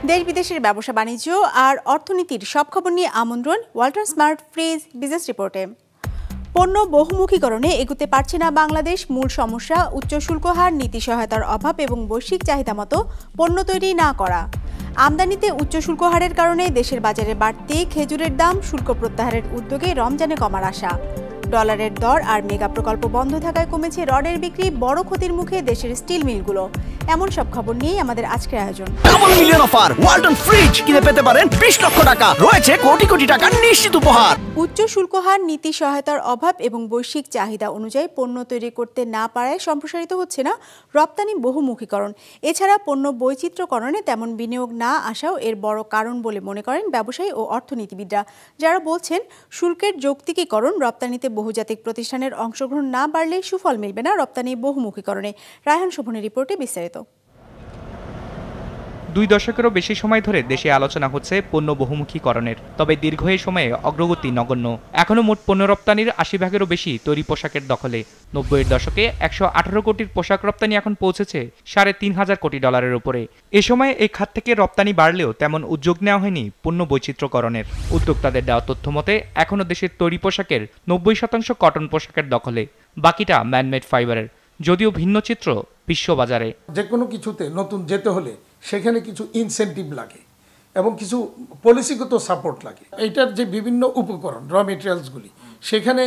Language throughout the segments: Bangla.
দেশ বিদেশের ব্যবসা বাণিজ্য আর অর্থনীতির সব খবর নিয়ে আমন্ত্রণ ওয়ালটন স্মার্ট ফ্রিজ বিজনেস রিপোর্টে। পণ্য বহুমুখীকরণে এগুতে পারছে না বাংলাদেশ। মূল সমস্যা উচ্চ শুল্ক হার, নীতি সহায়তার অভাব এবং বৈশ্বিক চাহিদা মতো পণ্য তৈরি না করা। আমদানিতে উচ্চ শুল্ক হারের কারণে দেশের বাজারে বাড়তি খেজুরের দাম, শুল্ক প্রত্যাহারের উদ্যোগে রমজানে কমার আশা। ডলারের দর আর মেগা প্রকল্প বন্ধ থাকায় কমেছে রডের বিক্রি, বড় ক্ষতির মুখে দেশের স্টিল মিলগুলো। এমন সব খবর নিয়েই আমাদের আজকের আয়োজন। Double million offer Walton fridge কিনে পেতে পারেন 20 লক্ষ টাকা, রয়েছে কোটি কোটি টাকার নিশ্চিত উপহার। উচ্চ শুল্ক হার, নীতি সহায়তার অভাব এবং বৈশ্বিক চাহিদা অনুযায়ী পণ্য তৈরি করতে না পারায় সম্প্রসারিত হচ্ছে না রপ্তানি বহুমুখীকরণ। এছাড়া পণ্য বৈচিত্র্যকরণে তেমন বিনিয়োগ না আসাও এর বড় কারণ বলে মনে করেন ব্যবসায়ী ও অর্থনীতিবিদরা, যারা বলছেন শুল্কের যৌক্তিকীকরণ, রপ্তানিতে বহুজাতিক প্রতিষ্ঠানের অংশগ্রহণ না বাড়লে সুফল মিলবে না রপ্তানি বহুমুখীকরণে। রায়হান শোভনের রিপোর্টে বিস্তারিত। 2 দশকেরও বেশি সময় ধরে দেশে আলোচনা হচ্ছে পণ্য বহুমুখীকরণের, তবে দীর্ঘ এই সময়ে অগ্রগতি নগণ্য। এখনও মোট পণ্য রপ্তানির 80% বেশি তৈরি পোশাকের দখলে। 90-এর দশকে 118 কোটির পোশাক রপ্তানি এখন পৌঁছেছে $3,500 কোটি উপরে। এ সময় এই খাত থেকে রপ্তানি বাড়লেও তেমন উদ্যোগ নেওয়া হয়নি পণ্য বৈচিত্র্যকরণের। উদ্যোক্তাদের দেওয়া তথ্য মতে এখনও দেশের তৈরি পোশাকের 90% কটন পোশাকের দখলে, বাকিটা ম্যানমেড ফাইবারের। যদিও ভিন্ন চিত্র বিশ্ববাজারে। যে কোনো কিছুতে নতুন যেতে হলে সেখানে কিছু ইনসেন্টিভ লাগে এবং কিছু পলিসিগত সাপোর্ট লাগে। এইটার যে বিভিন্ন উপকরণ, র মেটেরিয়ালসগুলি, সেখানে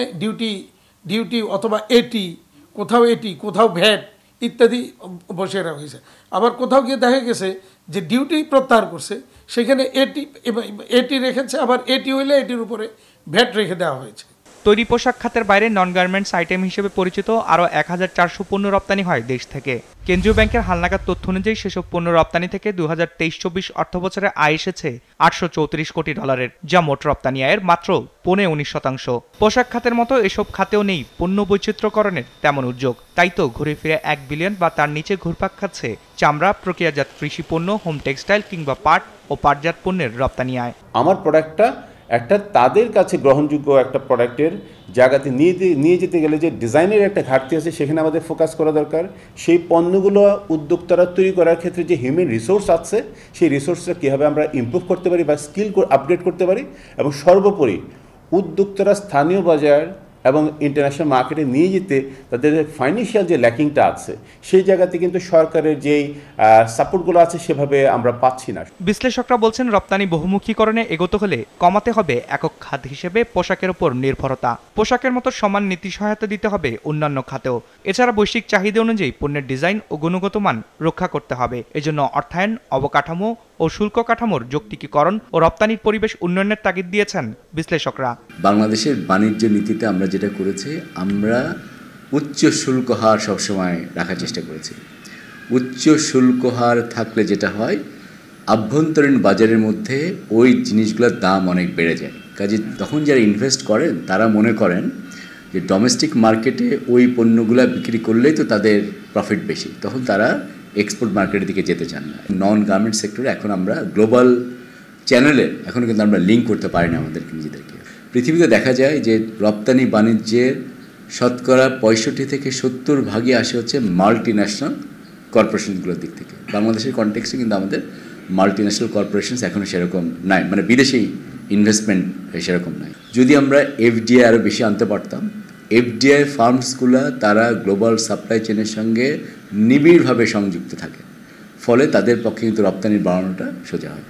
ডিউটি অথবা এটি, কোথাও ভ্যাট ইত্যাদি বসে রাখা হয়েছে। আবার কোথাও গিয়ে দেখা গেছে যে ডিউটি প্রত্যাহার করছে, সেখানে এটি রেখেছে, আবার এটি হইলে এটির উপরে ভ্যাট রেখে দেওয়া হয়েছে। তৈরি পোশাক খাতের বাইরে নন গার্মেন্টস আইটেম হিসেবে পরিচিত আরও 1400 পণ্য রপ্তানি হয় দেশ থেকে। কেন্দ্রীয় ব্যাংকের হালনাগাদ তথ্য অনুযায়ী সেসব পণ্য রপ্তানি থেকে 2023-24 অর্থবছরে আয় এসেছে $834 কোটি, যা মোট রপ্তানি আয়ের মাত্র 19%। পোশাক খাতের মতো এসব খাতেও নেই পণ্য বৈচিত্র্যকরণের তেমন উদ্যোগ। তাই তো ঘুরে ফিরে 1 বিলিয়ন বা তার নিচে ঘুরপাক খাচ্ছে চামড়া, প্রক্রিয়াজাত কৃষি পণ্য, হোম টেক্সটাইল কিংবা পাট ও পাটজাত পণ্যের রপ্তানি আয়। আমার প্রোডাক্টটা একটা তাদের কাছে গ্রহণযোগ্য একটা প্রোডাক্টের জায়গাতে নিয়ে যেতে গেলে যে ডিজাইনের একটা ঘাটতি আছে, সেখানে আমাদের ফোকাস করা দরকার। সেই পণ্যগুলো উদ্যোক্তারা তৈরি করার ক্ষেত্রে যে হিউম্যান রিসোর্স আছে, সেই রিসোর্সটা কীভাবে আমরা ইমপ্রুভ করতে পারি বা স্কিল আপগ্রেড করতে পারি, এবং সর্বোপরি উদ্যোক্তারা স্থানীয় বাজার এবং ইন্টারন্যাশনাল মার্কেটে নিয়ে যেতে তাদের ফাইন্যান্সিয়াল যে ল্যাকিংটা আছে, সেই জায়গাতে কিন্তু সরকারের যেই সাপোর্টগুলো আছে সেভাবে আমরা পাচ্ছি না। বিশ্লেষকরা বলছেন রপ্তানি বহুমুখীকরণে এগোতে হলে কমাতে হবে একক খাত হিসেবে পোশাকের উপর নির্ভরতা। পোশাকের মতো সমান নীতি সহায়তা দিতে হবে অন্যান্য খাতেও। এছাড়া বৈশ্বিক চাহিদা অনুযায়ী পণ্যের ডিজাইন ও গুণগত মান রক্ষা করতে হবে। এজন্য অর্থায়ন, অবকাঠামো ও শুল্ক কাঠামোর যৌক্তিকীকরণ ও রপ্তানির পরিবেশ উন্নয়নের তাগিদ দিয়েছেন বিশ্লেষকরা। বাংলাদেশের বাণিজ্য নীতিতে আমরা যেটা করেছি, আমরা উচ্চ শুল্ক হার সবসময় রাখার চেষ্টা করেছি। উচ্চ শুল্ক হার থাকলে যেটা হয়, আভ্যন্তরীণ বাজারের মধ্যে ওই জিনিসগুলোর দাম অনেক বেড়ে যায়। কাজে তখন যারা ইনভেস্ট করেন তারা মনে করেন যে ডোমেস্টিক মার্কেটে ওই পণ্যগুলো বিক্রি করলেই তো তাদের প্রফিট বেশি, তখন তারা এক্সপোর্ট মার্কেটের দিকে যেতে চান না। নন গার্মেন্ট সেক্টরে এখন আমরা গ্লোবাল চ্যানেলে এখনও কিন্তু আমরা লিঙ্ক করতে পারি না আমাদেরকে নিজেদেরকে। পৃথিবীতে দেখা যায় যে রপ্তানি বাণিজ্যের শতকরা 65 থেকে 70 ভাগই আসে হচ্ছে মাল্টি ন্যাশনাল কর্পোরেশনগুলোর দিক থেকে। বাংলাদেশের কনটেক্সটে কিন্তু আমাদের মাল্টি ন্যাশনাল কর্পোরেশনস এখনও সেরকম নাই, মানে বিদেশি ইনভেস্টমেন্ট সেরকম নাই। যদি আমরা এফডিআই আরও বেশি আনতে পারতাম, এফডিআই ফার্মসগুলো তারা গ্লোবাল সাপ্লাই চেনের সঙ্গে নিবিড়ভাবে সংযুক্ত থাকে, ফলে তাদের পক্ষে কিন্তু রপ্তানি বাড়ানোটা সোজা হয়।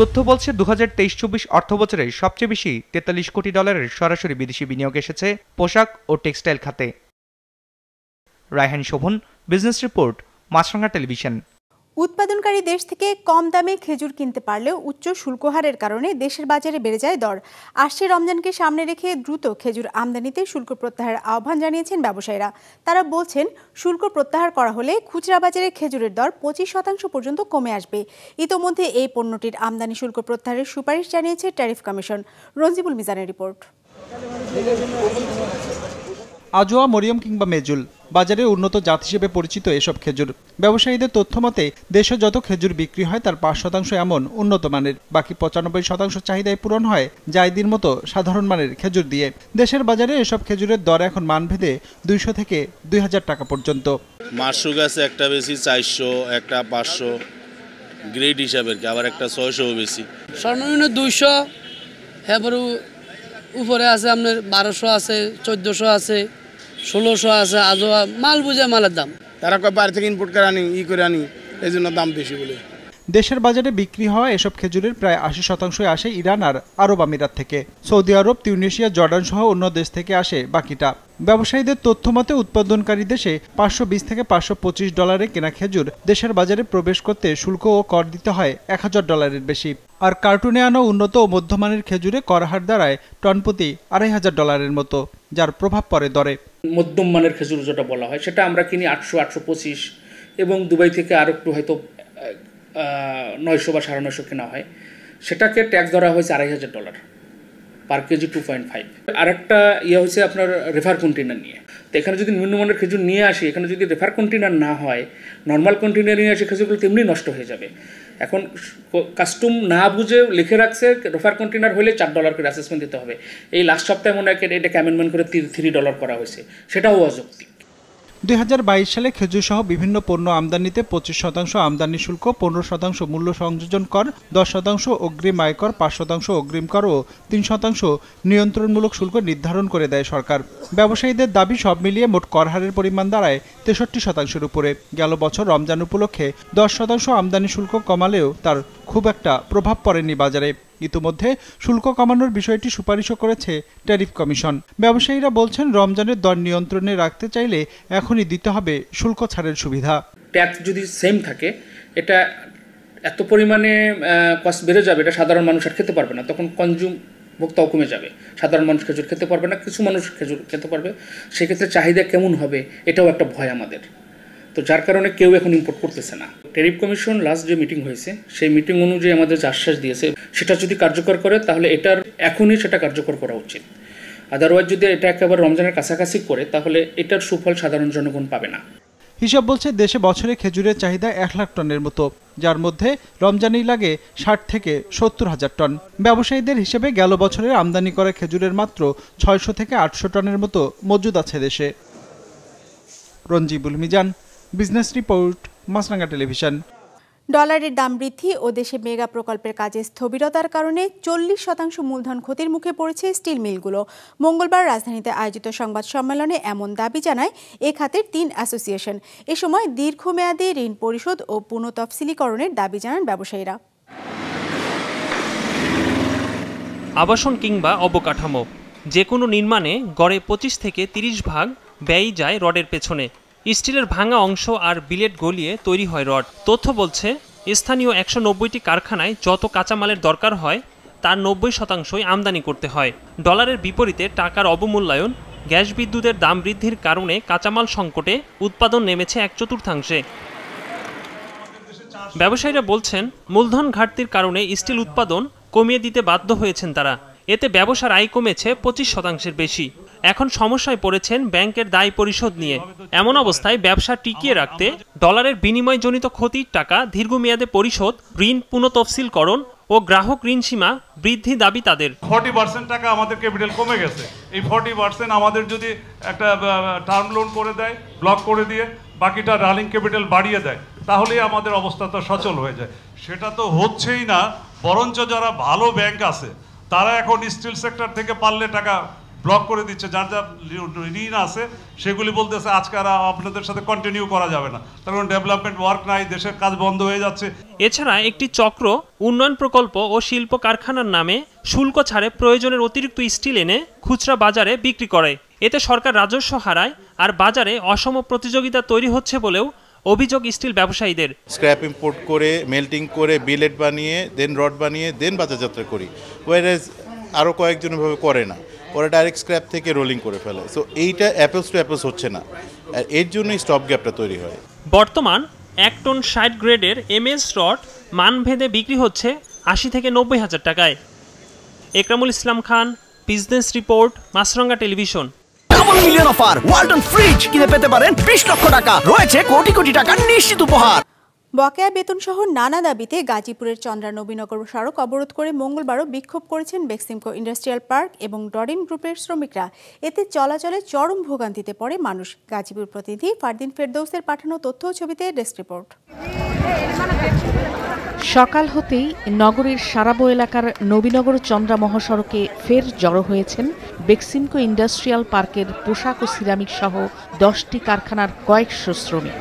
তথ্য বলছে 2023-24 অর্থবছরে সবচেয়ে বেশি $43 কোটি সরাসরি বিদেশি বিনিয়োগ এসেছে পোশাক ও টেক্সটাইল খাতে। Raihan Sovan, business report, Maasranga television. উৎপাদনকারী দেশ থেকে কম দামে খেজুর কিনতে পারলেও উচ্চ শুল্ক হারের কারণে দেশের বাজারে বেড়ে যায় দর। আসছে রমজানকে সামনে রেখে দ্রুত খেজুর আমদানিতে শুল্ক প্রত্যাহারের আহ্বান জানিয়েছেন ব্যবসায়ীরা। তারা বলছেন, শুল্ক প্রত্যাহার করা হলে খুচরা বাজারে খেজুরের দর 25% পর্যন্ত কমে আসবে। ইতোমধ্যে এই পণ্যটির আমদানি শুল্ক প্রত্যাহারের সুপারিশ জানিয়েছে ট্যারিফ কমিশন। রঞ্জিবুল মিজানের রিপোর্ট। আজোয়া, মরিয়ম কিংবা মেজুল বাজারে উন্নত জাত হিসেবে পরিচিত এসব খেজুর। ব্যবসায়ীদের তথ্য মতে দেশে যত খেজুর বিক্রি হয় তার 5% এমন উন্নত মানের, বাকি 95% চাহিদায় পূরণ হয় জায়দির মতো সাধারণ মানের খেজুর দিয়ে। দেশের বাজারে এসব খেজুরের দর এখন মানভেদে 200 থেকে 2000 টাকা পর্যন্ত। মাশরুক আছে একটা বেশি 400, একটা 500, গ্রেড হিসাবে আর কি, আবার একটা 600 বেশি। সর্বনিম্ন 200, এরপরে উপরে আছে আপনার 1200 আছে, 1400 আছে, 1600 আছে। আজও মাল বুঝে মালের দাম। তারা কয় বাইরে থেকে ইনপুট করে আনি, করে আনি, এই জন্য দাম বেশি বলে। দেশের বাজারে বিক্রি হওয়া এসব খেজুরের প্রায় 80% আসে ইরান আর আরব আমিরাত থেকে। সৌদি আরব, তিউনিসিয়া, জর্ডান সহ অন্য দেশ থেকে আসে বাকিটা। ব্যবসায়ীদের তথ্য মতে উৎপাদনকারী দেশে $520 থেকে $525 কেনা খেজুর দেশের বাজারে প্রবেশ করতে শুল্ক ও কর দিতে হয় $1000 বেশি। আর কার্টুনে আনা উন্নত ও মধ্যমানের খেজুরে কর হার দাঁড়ায় টন প্রতি $2500 মতো, যার প্রভাব পড়ে দরে। মধ্যম মানের খেজুর যেটা বলা হয় সেটা আমরা কিনি 800-825, এবং দুবাই থেকে আর একটু হয়তো 900 বা 950 কেনা হয়। সেটাকে ট্যাক্স ধরা হয়েছে $2500 পার কেজি 2.5। আর একটা হয়েছে আপনার রেফার কন্টেনার নিয়ে। তো এখানে যদি নিম্নমানের খেজুর নিয়ে আসি, এখানে যদি রেফার কন্টেনার না হয়, নর্মাল কন্টেনার নিয়ে আসি, খেজুরগুলো তেমনি নষ্ট হয়ে যাবে। এখন কাস্টম না বুঝে লিখে রাখছে রেফার কন্টেনার হলে $4 করে অ্যাসেসমেন্ট দিতে হবে। এই লাস্ট সপ্তাহে মনে হয় এটাকে অ্যামেন্ডমেন্ট করে $3 করা হয়েছে, সেটাও অযৌক্তিক। 2022 সালে খেজুর সহ বিভিন্ন পণ্য আমদানিতে 25% আমদানি শুল্ক, 15% মূল্য সংযোজন কর, 10% অগ্রিম আয়কর, 5% অগ্রিম কর ও 3% নিয়ন্ত্রণমূলক শুল্ক নির্ধারণ করে দেয় সরকার। ব্যবসায়ীদের দাবি সব মিলিয়ে মোট কর হারের পরিমাণ দাঁড়ায় 63%-এর উপরে। গেল বছর রমজান উপলক্ষে 10% আমদানি শুল্ক কমালেও তার খুব একটা প্রভাব পড়েনি বাজারে। ইতিমধ্যে শুল্ক কমানোর বিষয়টি সুপারিশও করেছে ট্যারিফ কমিশন। ব্যবসায়ীরা বলছেন, রমজানের দর নিয়ন্ত্রণে রাখতে চাইলে এখনই দিতে হবে শুল্ক ছাড়ের সুবিধা। ট্যাক্স যদি সেম থাকে, এটা এত পরিমাণে কস্ট বেড়ে যাবে, এটা সাধারণ মানুষ আর খেতে পারবে না। তখন কনজিউম ভোক্তাও কমে যাবে, সাধারণ মানুষ খেজুর খেতে পারবে না, কিছু মানুষ খেজুর খেতে পারবে। সেক্ষেত্রে চাহিদা কেমন হবে, এটাও একটা ভয় আমাদের। তো যার কারণে কেউ এখন ইম্পোর্ট করতেছে না। ট্যারিফ কমিশন লাস্ট যে মিটিং হয়েছে, সেই মিটিং অনুযায়ী আমাদের যে আশ্বাস দিয়েছে, সেটা যদি কার্যকর করে তাহলে এটার এখনই সেটা কার্যকর করা উচিত। আদারওয়াইজ যদি এটা একেবারে রমজানের কাছাকাছি করে, তাহলে এটার সুফল সাধারণ জনগণ পাবে না। হিসাব বলছে দেশে বছরে খেজুরের চাহিদা 1 লাখ টনের মতো, যার মধ্যে রমজানেই লাগে 60 থেকে 70 হাজার টন। ব্যবসায়ীদের হিসেবে গেল বছরের আমদানি করা খেজুরের মাত্র 600 থেকে 800 টনের মতো মজুদ আছে দেশে। Ranjibul Mizan, business report, Maasranga television. ডলারের দাম বৃদ্ধি ও দেশে মেগা প্রকল্পের কাজে স্থবিরতার কারণে 40% মূলধন ক্ষতির মুখে পড়েছে স্টিল মিলগুলো। মঙ্গলবার রাজধানীতে আয়োজিত সংবাদ সম্মেলনে এমন দাবি জানায় এ খাতের 3 অ্যাসোসিয়েশন। এ সময় দীর্ঘমেয়াদী ঋণ পরিশোধ ও পুনঃতফসিলীকরণের দাবি জানান ব্যবসায়ীরা। আবাসন কিংবা অবকাঠামো, যে কোনো নির্মাণে গড়ে 25 থেকে 30 ভাগ ব্যয় যায় রডের পেছনে। স্টিলের ভাঙা অংশ আর বিলেট গলিয়ে তৈরি হয় রড। তথ্য বলছে, স্থানীয় 190টি কারখানায় যত কাঁচামালের দরকার হয় তার 90%ই আমদানি করতে হয়। ডলারের বিপরীতে টাকার অবমূল্যায়ন, গ্যাস বিদ্যুতের দাম বৃদ্ধির কারণে কাঁচামাল সংকটে উৎপাদন নেমেছে 1/4। ব্যবসায়ীরা বলছেন, মূলধন ঘাটতির কারণে স্টিল উৎপাদন কমিয়ে দিতে বাধ্য হয়েছেন তারা। এতে ব্যবসার আয় কমেছে 25%-এর বেশি। এখন সমস্যায় পড়েছেন ব্যাংকের দায় পরিশোধ নিয়ে। এমন অবস্থায় ব্যবসা টিকিয়ে রাখতে ডলারের বিনিময়জনিত ক্ষতির টাকা দীর্ঘমেয়াদে পরিশোধ, ঋণ পুনঃতফসিলকরণ ও গ্রাহক ঋণ সীমা বৃদ্ধি দাবি তাদের। 40% টাকা আমাদের ক্যাপিটাল কমে গেছে। এই 40% আমাদের যদি একটা টার্ম লোন করে দেয়, ব্লক করে দিয়ে বাকিটা রানিং ক্যাপিটাল বাড়িয়ে দেয়, তাহলেই আমাদের অবস্থা তো সচল হয়ে যায়। সেটা তো হচ্ছেই না, বরঞ্চ যারা ভালো ব্যাংক আছে তারা এখন স্টিল সেক্টর থেকে পারলে টাকা ব্লক করে দিচ্ছে। যার যা ঋণ আছে সেগুলি বলতেছে আজকে আর আপনাদের সাথে কন্টিনিউ করা যাবে না, কারণ ডেভেলপমেন্ট ওয়ার্ক নাই, দেশের কাজ বন্ধ হয়ে যাচ্ছে। এছাড়া একটি চক্র উন্নয়ন প্রকল্প ও শিল্প কারখানার নামে শুল্ক ছাড়ে প্রয়োজনের অতিরিক্ত স্টিল এনে খুচরা বাজারে বিক্রি করে। এতে সরকার রাজস্ব হারায় আর বাজারে অসম প্রতিযোগিতা তৈরি হচ্ছে বলেও অভিযোগ স্টিল ব্যবসায়ীদের। স্ক্র্যাপ ইম্পোর্ট করে, মেল্টিং করে, বিলেট বানিয়ে, দেন রড বানিয়ে, দেন বাজারজাত্রা করি। ওয়ারেজ আরও কয়েকজন এভাবে করে না, ওরা ডাইরেক্ট স্ক্র্যাপ থেকে রোলিং করে ফেলে। সো এইটা অ্যাপেলস টু অ্যাপেলস হচ্ছে না, আর এর জন্যই স্টপ গ্যাপটা তৈরি হয়। বর্তমান 1 টন 60 গ্রেডের এমএস রড মানভেদে বিক্রি হচ্ছে 80 থেকে 90 হাজার টাকায়। Ekramul Islam Khan, business report, Maasranga television. Double million offer, Walton fridge কিনে পেতে পারেন 20 লক্ষ টাকা, রয়েছে কোটি কোটি টাকার নিশ্চিত উপহার। বকেয়া বেতন সহ নানা দাবিতে গাজীপুরের চন্দ্রা নবীনগর সড়ক অবরোধ করে মঙ্গলবারও বিক্ষোভ করেছেন বেক্সিমকো ইন্ডাস্ট্রিয়াল পার্ক এবং ডরিন গ্রুপের শ্রমিকরা। এতে চলাচলে চরম ভোগান্তিতে পড়ে মানুষ। গাজীপুর প্রতিনিধি ফারদিন ফেরদৌসের পাঠানো তথ্য ও ছবিতে ডেস্ক রিপোর্ট। সকাল হতেই নগরীর সারাবো এলাকার নবীনগর চন্দ্রা মহাসড়কে ফের জড়ো হয়েছেন বেক্সিমকো ইন্ডাস্ট্রিয়াল পার্কের পোশাক ও সিরামিক সহ 10টি কারখানার কয়েকশো শ্রমিক।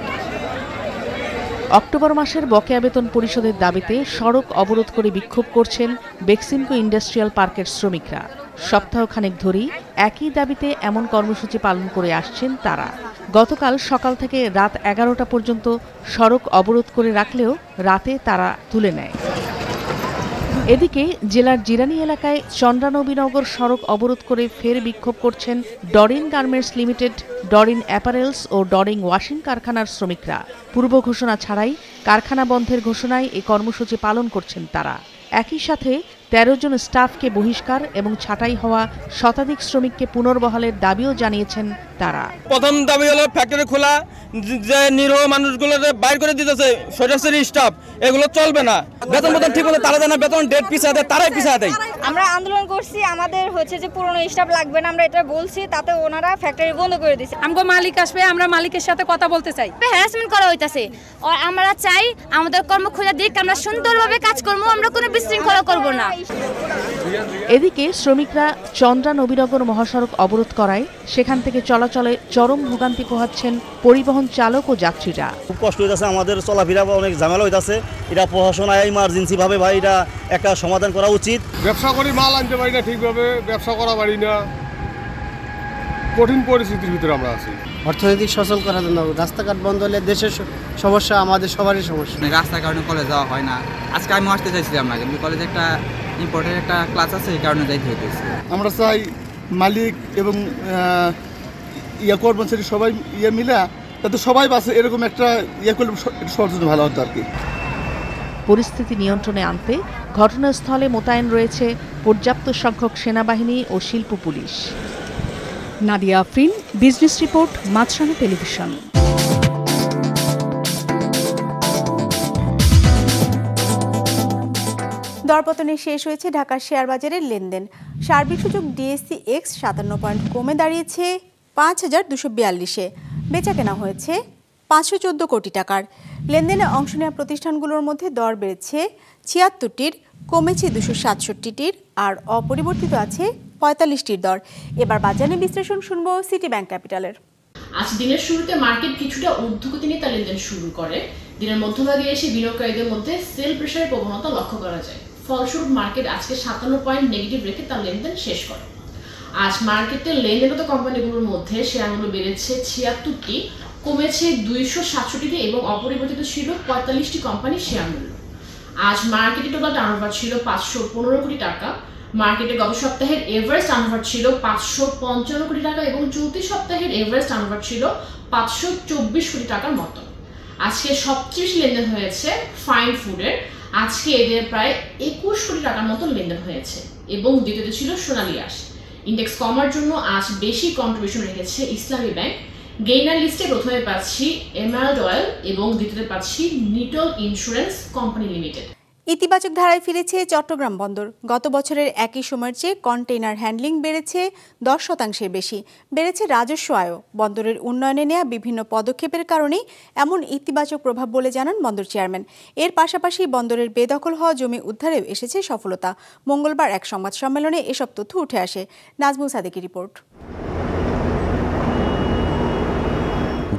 অক্টোবর মাসের বকেয়া বেতন পরিশোধের দাবিতে সড়ক অবরোধ করে বিক্ষোভ করছেন বেক্সিমকো ইন্ডাস্ট্রিয়াল পার্কের শ্রমিকরা। সপ্তাহখানেক ধরেই একই দাবিতে এমন কর্মসূচি পালন করে আসছেন তারা। গতকাল সকাল থেকে রাত 11টা পর্যন্ত সড়ক অবরোধ করে রাখলেও রাতে তারা তুলে নেয়। এদিকে জেলার জিরানী এলাকায় চন্দ্রানবীনগর সড়ক অবরোধ করে ফের বিক্ষোভ করছেন Dorin garments limited, Dorin apparels ও ডরিন ওয়াশিং কারখানার শ্রমিকরা। পূর্ব ঘোষণা ছাড়াই কারখানা বন্ধের ঘোষণায় এই কর্মসূচি পালন করছেন তারা। একই সাথে 13 জন স্টাফকে বহিষ্কার এবং ছাঁটাই হওয়া শতাধিক শ্রমিককে পুনর্বহালের দাবিও জানিয়েছেন তারা। প্রথম দাবি হলো ফ্যাক্টরি খোলা, যে নিরীহ মানুষগুলো বাইর করে দিতেছে সরাসরি স্টাফ, এগুলো চলবে না। বেতন ঠিক মতো তারা জানা, বেতন ডেট পিছিয়ে দেয়, তারাই পিছিয়ে দেয়। আমরা আন্দোলন করছি, আমাদের হচ্ছে যে পুরনো স্টাফ লাগবে না, আমরা এটা বলছি, তাতে ওনারা ফ্যাক্টরি বন্ধ করে দিয়েছে। আমগো মালিক আসবে, আমরা মালিকের সাথে কথা বলতে চাই। হ্যারাসমেন্ট করা হইতাছে, আর আমরা চাই আমাদের কর্ম খোঁজা দিক, আমরা সুন্দরভাবে কাজ করব, আমরা কোনো বিশৃঙ্খলা করব না। এদিকে শ্রমিকরা চন্দ্রা নবীনগর মহাসড়ক অবরোধ করায় সেখান থেকে চলাচলে চরম ভোগান্তি পোহাচ্ছেন পরিবহন চালক ও যাত্রীরা। খুব কষ্ট হইতাছে, আমাদের চলাফেরা অনেক ঝামেলা হইতাছে। এটা প্রশাসন ইমার্জেন্সি ভাবে ভাই এটা একটা সমাধান করা উচিত। ব্যবসা করি, মাল আনতে পারি না ঠিকভাবে, ব্যবসা করা পারি না, কঠিন পরিস্থিতির ভিতরে আমরা আছি। অর্থনৈতিক সচল করার জন্য রাস্তাঘাট বন্ধ হলে দেশের সমস্যা, আমাদের সবারই সমস্যা। রাস্তার কারণে কলেজ যাওয়া হয় না। আজকে আমি আসতে চাইছিলাম না, কিন্তু কলেজে একটা ইম্পর্টেন্ট একটা ক্লাস আছে, এই কারণে যাইতে হইতেছে। আমরা চাই মালিক এবং কর্মচারী সবাই মিলে যাতে সবাই বাসে, এরকম একটা করলে সবার জন্য ভালো হতো আর কি। পরিস্থিতি নিয়ন্ত্রণে আনতে ঘটনাস্থলে মোতায়েন রয়েছে পর্যাপ্ত সংখ্যক সেনাবাহিনী ও শিল্প পুলিশ। Nadia Afrin, business report, Maasranga television. দরপতনে শেষ হয়েছে ঢাকার শেয়ার বাজারের লেনদেন। সার্বিক সূচক ডিএসসি এক্স 57 পয়েন্ট কমে দাঁড়িয়েছে 5242-এ। বেচা কেনা হয়েছে 514 কোটি টাকার। লেনদেনে অংশ নেওয়া প্রতিষ্ঠানগুলোর মধ্যে দর বেড়েছে 76টির, কমেছে 267টির, আর অপরিবর্তিত আছে 45টির দর। এবার বাজারে বিশ্লেষণ শুনবো সিটি ব্যাংক ক্যাপিটালের। আজ দিনের শুরুতে মার্কেট কিছুটা ঊর্ধ্বগতি নিয়ে তার লেনদেন শুরু করে। দিনের মধ্যভাগে এসে বিনিয়োগকারীদের মধ্যে সেল প্রেশারের প্রবণতা লক্ষ্য করা যায়। ফলস্বরূপ মার্কেট আজকে 57 পয়েন্ট নেগেটিভ রেখে তার লেনদেন শেষ করে। আজ মার্কেটে লেনদেনরত কোম্পানিগুলোর মধ্যে শেয়ারগুলো বেড়েছে 76টি, কমেছে 267টি এবং অপরিবর্তিত ছিল 45টি কোম্পানির শেয়ার মূল্য। আজ মার্কেটে টোটাল টার্নওভার ছিল 515 কোটি টাকা। মার্কেটে গত সপ্তাহের এভারেজ টার্নওভার ছিল 555 কোটি টাকা এবং চলতি সপ্তাহের এভারেজ টার্নওভার ছিল 524 কোটি টাকার মতো। আজকে সবচেয়ে বেশি লেনদেন হয়েছে ফাইন ফুডের। আজকে এদের প্রায় 21 কোটি টাকার মতো লেনদেন হয়েছে এবং দ্বিতীয়তে ছিল সোনালী আঁশ। ইন্ডেক্স কমার জন্য আজ বেশি কন্ট্রিবিউশন রেখেছে ইসলামী ব্যাংক। গেইনার লিস্টে প্রথমে পাচ্ছি এমারাল্ড অয়েল এবং দ্বিতীয়তে পাচ্ছি নিটল ইন্স্যুরেন্স কোম্পানি লিমিটেড। ইতিবাচক ধারায় ফিরেছে চট্টগ্রাম বন্দর। গত বছরের একই সময়ের চেয়ে কন্টেইনার হ্যান্ডলিং বেড়েছে 10% বেশি। বেড়েছে রাজস্ব আয়ও। বন্দরের উন্নয়নে নেওয়া বিভিন্ন পদক্ষেপের কারণেই এমন ইতিবাচক প্রভাব বলে জানান বন্দর চেয়ারম্যান। এর পাশাপাশি বন্দরের বেদখল হওয়া জমি উদ্ধারেও এসেছে সফলতা। মঙ্গলবার এক সংবাদ সম্মেলনে এসব তথ্য উঠে আসে। নাজমুল সাদেকের রিপোর্ট।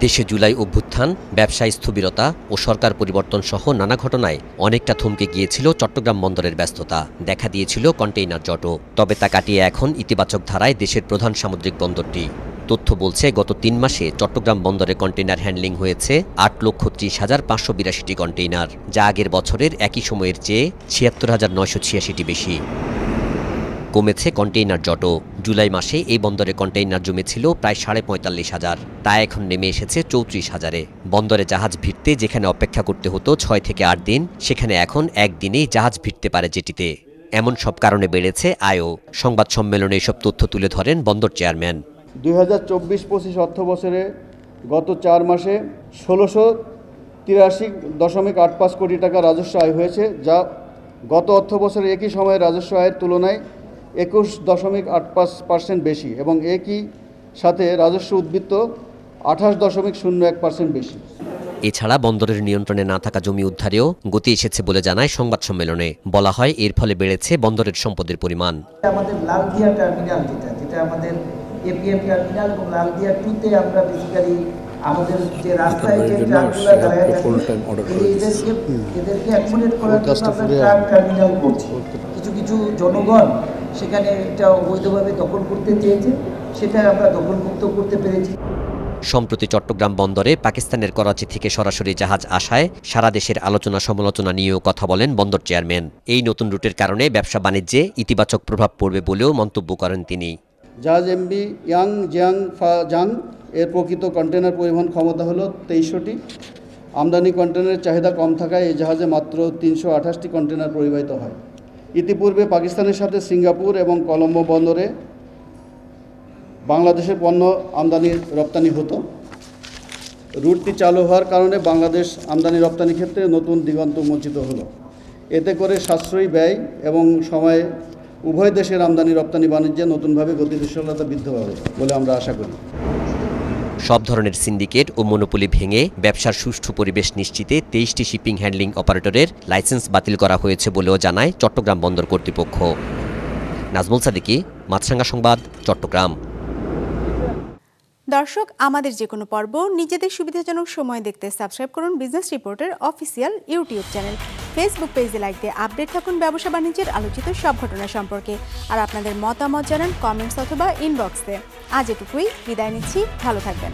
দেশে জুলাই অভ্যুত্থান, ব্যবসায় স্থবিরতা ও সরকার পরিবর্তন সহ নানা ঘটনায় অনেকটা থমকে গিয়েছিল চট্টগ্রাম বন্দরের ব্যস্ততা। দেখা দিয়েছিল কন্টেইনার জটও। তবে তা কাটিয়ে এখন ইতিবাচক ধারায় দেশের প্রধান সামুদ্রিক বন্দরটি। তথ্য বলছে গত 3 মাসে চট্টগ্রাম বন্দরে কন্টেইনার হ্যান্ডলিং হয়েছে 8,30,582টি কন্টেইনার, যা আগের বছরের একই সময়ের চেয়ে 76,986টি বেশি। কমেছে কন্টেইনার জটও। জুলাই মাসে এই বন্দরে কন্টেইনার জমেছিল প্রায় 45,500, তা এখন নেমে এসেছে 34,000-এ। বন্দরে জাহাজ ভিড়তে যেখানে অপেক্ষা করতে হতো 6 থেকে 8 দিন, সেখানে এখন একদিনেই জাহাজ ভিড়তে পারে জেটিতে। এমন সব কারণে বেড়েছে আয়ও। সংবাদ সম্মেলনে এসব তথ্য তুলে ধরেন বন্দর চেয়ারম্যান। 2024-25 অর্থ বছরে গত 4 মাসে 1683.85 কোটি টাকা রাজস্ব আয় হয়েছে, যা গত অর্থ বছরের একই সময়ে রাজস্ব আয়ের তুলনায় 21.85% বেশি এবং একই সাথে রাজস্ব উদ্বৃত্ত 28.01% বেশি। এছাড়া বন্দরের নিয়ন্ত্রণে না থাকা জমি উদ্ধারেও গতি এসেছে বলে জানায় সংবাদ সম্মেলনে। বলা হয় এর ফলে বেড়েছে বন্দরের সম্পদের পরিমাণ। আমাদের লালদিয়া টার্মিনাল যেটা আমাদের এপিএম টার্মিনাল এবং লালদিয়া 2-তে আমরা বেসিক্যালি আমাদের যে রাস্তায় যে ট্রাকগুলো দাঁড়ায় থাকে এদেরকে অ্যাকোমোডেট করার জন্য আমরা ট্রাক টার্মিনাল করছি। কিছু জনগণ সেখানে এটা অবৈধভাবে দখল করতে চেয়েছে, সেটা আমরা দখলমুক্ত করতে পেরেছি। সম্প্রতি চট্টগ্রাম বন্দরে পাকিস্তানের করাচি থেকে সরাসরি জাহাজ আসায় সারা দেশের আলোচনা সমালোচনা নিয়েও কথা বলেন বন্দর চেয়ারম্যান। এই নতুন রুটের কারণে ব্যবসা বাণিজ্যে ইতিবাচক প্রভাব পড়বে বলেও মন্তব্য করেন তিনি। জাহাজ এমবি ইয়াং জিয়াং ফা জাং এর প্রকৃত কন্টেনার পরিবহন ক্ষমতা হলো 2300টি। আমদানি কন্টেনারের চাহিদা কম থাকায় এই জাহাজে মাত্র 328টি কন্টেনার পরিবাহিত হয়। ইতিপূর্বে পাকিস্তানের সাথে সিঙ্গাপুর এবং কলম্বো বন্দরে বাংলাদেশের পণ্য আমদানি রপ্তানি হতো। রুটটি চালু হওয়ার কারণে বাংলাদেশ আমদানি রপ্তানি ক্ষেত্রে নতুন দিগন্ত উন্মোচিত হলো। এতে করে সাশ্রয়ী ব্যয় এবং সময়ে উভয় দেশের আমদানি রপ্তানি বাণিজ্যে নতুনভাবে গতিশীলতা বৃদ্ধি হবে বলে আমরা আশা করি। সব ধরনের সিন্ডিকেট ও মনোপলি ভেঙে ব্যবসার সুষ্ঠু পরিবেশ নিশ্চিতে 23টি শিপিং হ্যান্ডলিং অপারেটরের লাইসেন্স বাতিল করা হয়েছে বলেও জানায় চট্টগ্রাম বন্দর কর্তৃপক্ষ। নাজমুল সাদিকি, মাছরাঙ্গা সংবাদ, চট্টগ্রাম। দর্শক, আমাদের যে কোনো পর্ব নিজেদের সুবিধাজনক সময় দেখতে সাবস্ক্রাইব করুন বিজনেস রিপোর্টের অফিসিয়াল ইউটিউব চ্যানেল। ফেসবুক পেজে লাইক দিয়ে আপডেট থাকুন ব্যবসা বাণিজ্যের আলোচিত সব ঘটনা সম্পর্কে। আর আপনাদের মতামত জানান কমেন্টস অথবা ইনবক্সে। আজ এটুকুই, বিদায় নিচ্ছি, ভালো থাকবেন।